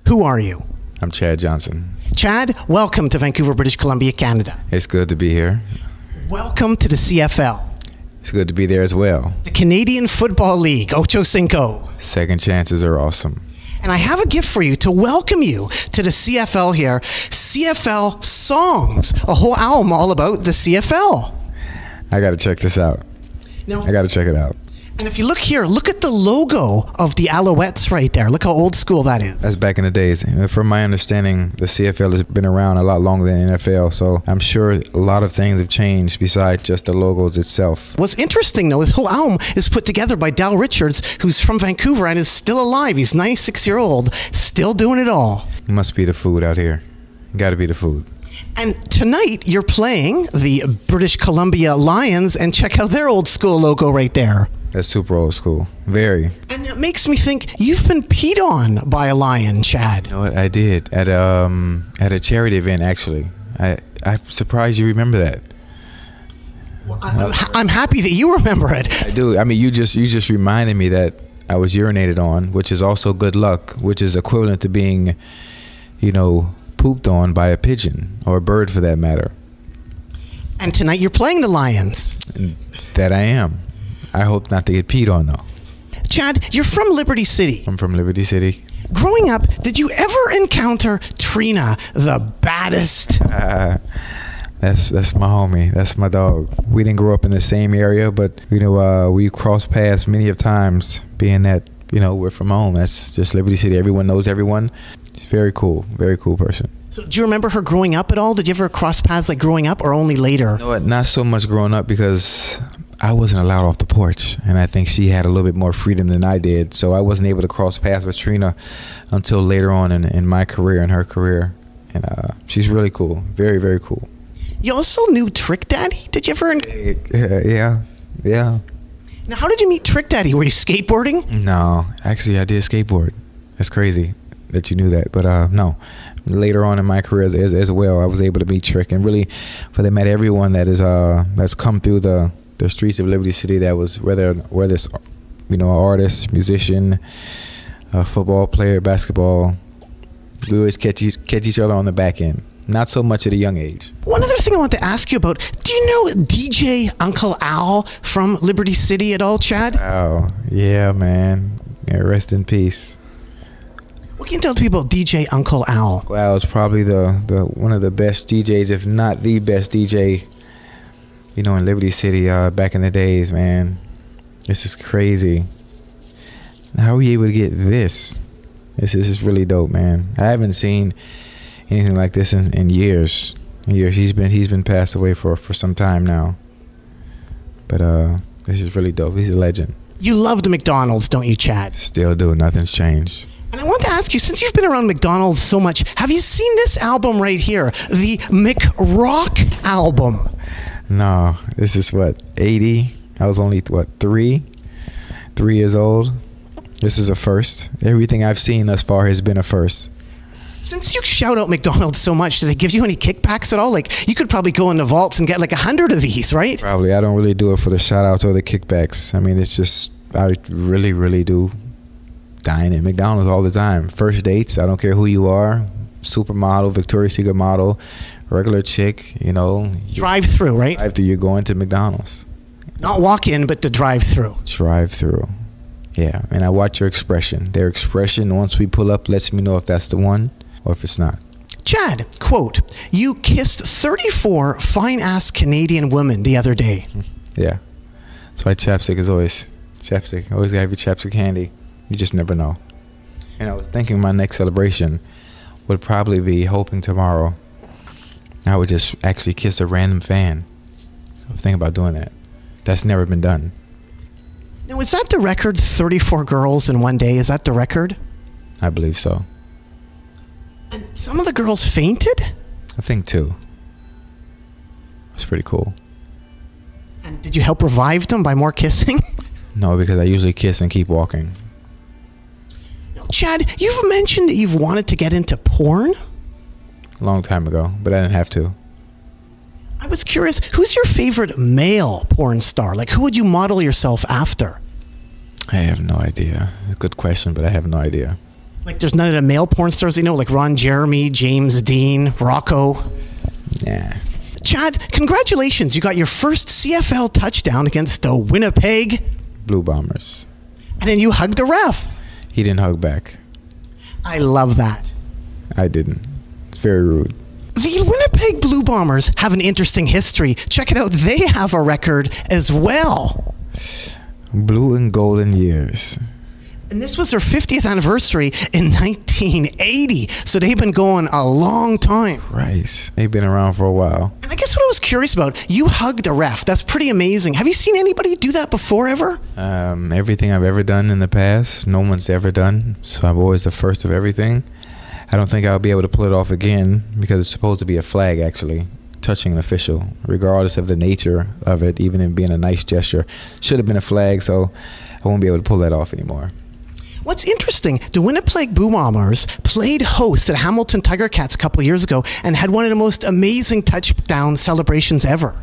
Who are you? I'm Chad Johnson. Chad, welcome to Vancouver, British Columbia, Canada. It's good to be here. Welcome to the CFL. It's good to be there as well. The Canadian Football League, Ochocinco. Second chances are awesome. And I have a gift for you to welcome you to the CFL here. CFL Songs, a whole album all about the CFL. I got to check this out. Now, I got to check it out. And if you look here, look at the logo of the Alouettes right there. Look how old school that is. That's back in the days. From my understanding, the CFL has been around a lot longer than the NFL, so I'm sure a lot of things have changed besides just the logos itself. What's interesting, though, this whole album is put together by Dal Richards, who's from Vancouver and is still alive. He's 96-year-old, still doing it all. It must be the food out here. Got to be the food. And tonight, you're playing the British Columbia Lions, and check out their old school logo right there. That's super old school. Very. And it makes me think you've been peed on by a lion, Chad. You know what? I did at a charity event, actually. I'm surprised you remember that. Well, I'm happy that you remember it. I do. I mean, you just reminded me that I was urinated on, which is also good luck, which is equivalent to being, pooped on by a pigeon or a bird for that matter. And tonight you're playing the Lions. That I am. I hope not to get peed on, though. Chad, you're from Liberty City. I'm from Liberty City. Growing up, did you ever encounter Trina, the baddest? That's my homie. That's my dog. We didn't grow up in the same area, but, we crossed paths many of times, being that, we're from home. That's just Liberty City. Everyone knows everyone. She's very cool person. So do you remember her growing up at all? Did you ever cross paths like growing up or only later? You know what? Not so much growing up because I wasn't allowed off the porch, and I think she had a little bit more freedom than I did, so I wasn't able to cross paths with Trina until later on in my career and her career. And she's really cool. Very, very cool. You also knew Trick Daddy? Did you ever? Yeah. Now, how did you meet Trick Daddy? Were you skateboarding? No, actually, I did skateboard. That's crazy that you knew that, but no. Later on in my career as well, I was able to meet Trick, and really, for them, met everyone that is that's come through the streets of Liberty City. That was whether this, an artist, musician, football player, basketball. We always catch each other on the back end. Not so much at a young age. One other thing I want to ask you about, do you know DJ Uncle Al from Liberty City at all, Chad? Oh, yeah, man. Yeah, rest in peace. What can you tell people about DJ Uncle Al? Uncle Al is probably the one of the best DJs, if not the best DJ, in Liberty City back in the days, man. This is crazy. How are you able to get this? This is really dope, man. I haven't seen anything like this in years. He's been passed away for some time now. But this is really dope. He's a legend. You love the McDonald's, don't you, Chad? Still do. Nothing's changed. And I want to ask you, since you've been around McDonald's so much, have you seen this album right here, the McRock album? No, this is what, 80? I was only, 3 years old. This is a first. Everything I've seen thus far has been a first. Since you shout out McDonald's so much, do they give you any kickbacks at all? Like, you could probably go in the vaults and get like 100 of these, right? Probably. I don't really do it for the shout outs or the kickbacks. I mean, it's just, I really, really do dine at McDonald's all the time. First dates, I don't care who you are, supermodel, Victoria's Secret model, regular chick, Drive-through, right? Drive-through, you're going to McDonald's. Not walk in, but the drive-through. Drive-through. Yeah, and I watch your expression. Their expression, once we pull up, lets me know if that's the one or if it's not. Chad, quote, you kissed 34 fine-ass Canadian women the other day. Yeah. That's why chapstick is always chapstick. Always gotta be chapstick handy. You just never know. And I was thinking my next celebration would probably be hoping tomorrow I would just actually kiss a random fan. I was thinking about doing that. That's never been done. Now, is that the record, 34 girls in one day? Is that the record? I believe so. And some of the girls fainted? I think 2. It's pretty cool. And did you help revive them by more kissing? No, because I usually kiss and keep walking. Now, Chad, you've mentioned that you've wanted to get into porn? A long time ago, but I didn't have to. I was curious, who's your favorite male porn star? Like, who would you model yourself after? I have no idea. It's a good question, but I have no idea. Like there's none of the male porn stars, like Ron Jeremy, James Dean, Rocco. Nah. Chad, congratulations. You got your first CFL touchdown against the Winnipeg Blue Bombers. And then you hugged the ref. He didn't hug back. I love that. I didn't. It's very rude. The Winnipeg Blue Bombers have an interesting history. Check it out. They have a record as well. Blue and golden years. And this was their 50th anniversary in 1980. So they've been going a long time. Christ. They've been around for a while. And I guess what I was curious about, you hugged a ref. That's pretty amazing. Have you seen anybody do that before ever? Everything I've ever done in the past, no one's ever done. So I'm always the first of everything. I don't think I'll be able to pull it off again because it's supposed to be a flag, actually, touching an official, regardless of the nature of it, even in being a nice gesture. Should have been a flag, so I won't be able to pull that off anymore. What's interesting, the Winnipeg Blue Bombers played host at Hamilton Tiger Cats a couple of years ago and had one of the most amazing touchdown celebrations ever.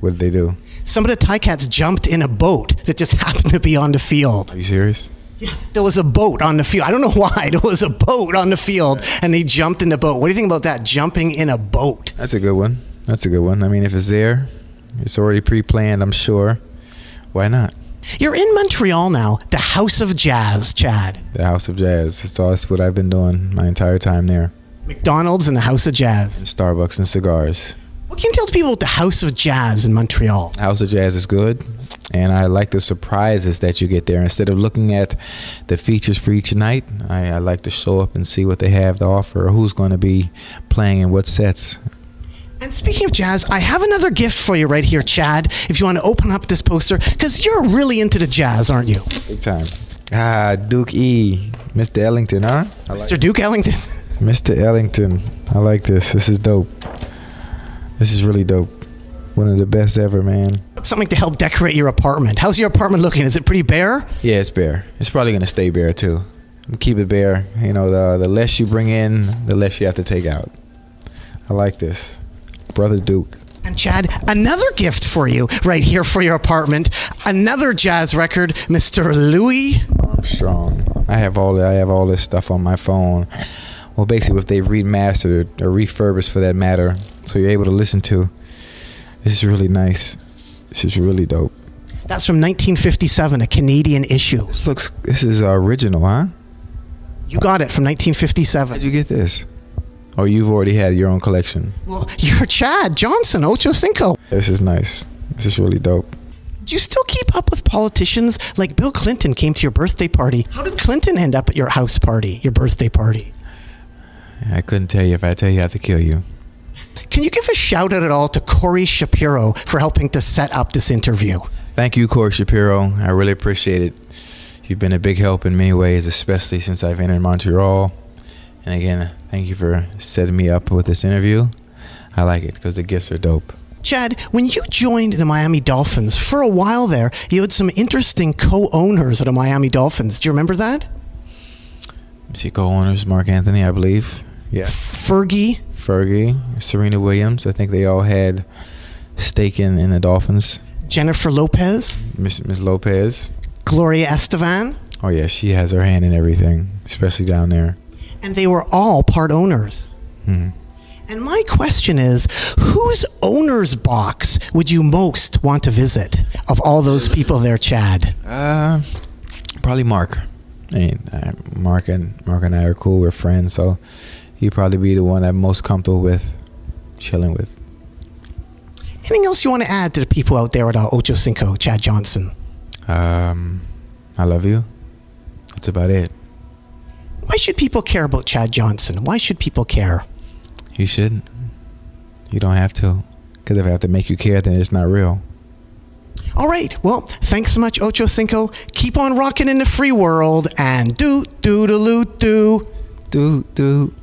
What did they do? Some of the Ticats jumped in a boat that just happened to be on the field. Are you serious? Yeah, there was a boat on the field. I don't know why. There was a boat on the field, and they jumped in the boat. What do you think about that, jumping in a boat? That's a good one. That's a good one. I mean, if it's there, it's already pre-planned, I'm sure. Why not? You're in Montreal now, the House of Jazz, Chad. The House of Jazz. That's what I've been doing my entire time there. McDonald's and the House of Jazz. Starbucks and cigars. What can you tell the people about the House of Jazz in Montreal? House of Jazz is good, and I like the surprises that you get there. Instead of looking at the features for each night, I like to show up and see what they have to offer, or who's going to be playing in what sets. And speaking of jazz, I have another gift for you right here, Chad, if you want to open up this poster, because you're really into the jazz, aren't you? Big time. Duke E. Mr. Ellington, huh? Mr. Duke Ellington. Mr. Ellington. I like this. This is dope. This is really dope. One of the best ever, man. Something to help decorate your apartment. How's your apartment looking? Is it pretty bare? Yeah, it's bare. It's probably going to stay bare, too. Keep it bare. You know, the less you bring in, the less you have to take out. I like this. Brother Duke. And Chad, another gift for you right here for your apartment. Another jazz record, Mr. Louie Strong. I have all this stuff on my phone. Well, basically, if they remastered or refurbished for that matter, so you're able to listen to. This is really nice. This is really dope. That's from 1957, a Canadian issue. This is original, huh? You got it from 1957. How'd you get this? Or you've already had your own collection? Well, you're Chad Johnson, Ochocinco. This is nice. This is really dope. Do you still keep up with politicians? Like Bill Clinton came to your birthday party. How did Clinton end up at your house party, your birthday party? I couldn't tell you. If I tell you, I have to kill you. Can you give a shout out at all to Cory Shapiro for helping to set up this interview? Thank you, Cory Shapiro. I really appreciate it. You've been a big help in many ways, especially since I've entered Montreal. And again, thank you for setting me up with this interview. I like it because the gifts are dope. Chad, when you joined the Miami Dolphins, for a while there, you had some interesting co-owners of the Miami Dolphins. Do you remember that? See, co-owners, Mark Anthony, I believe. Yeah. Fergie, Serena Williams. I think they all had stake in the Dolphins. Jennifer Lopez. Miss Lopez. Gloria Estefan. Oh, yeah, she has her hand in everything, especially down there. And they were all part owners. Mm-hmm. And my question is, whose owner's box would you most want to visit of all those people there, Chad? Probably Mark. I mean, Mark and I are cool. We're friends, so he'd probably be the one I'm most comfortable with, chilling with. Anything else you want to add to the people out there at Ochocinco, Chad Johnson? I love you. That's about it. Why should people care about Chad Johnson? Why should people care? You shouldn't. You don't have to. Because if I have to make you care, then it's not real. All right. Well, thanks so much, Ochocinco. Keep on rocking in the free world and do-do-do-do-do. Do.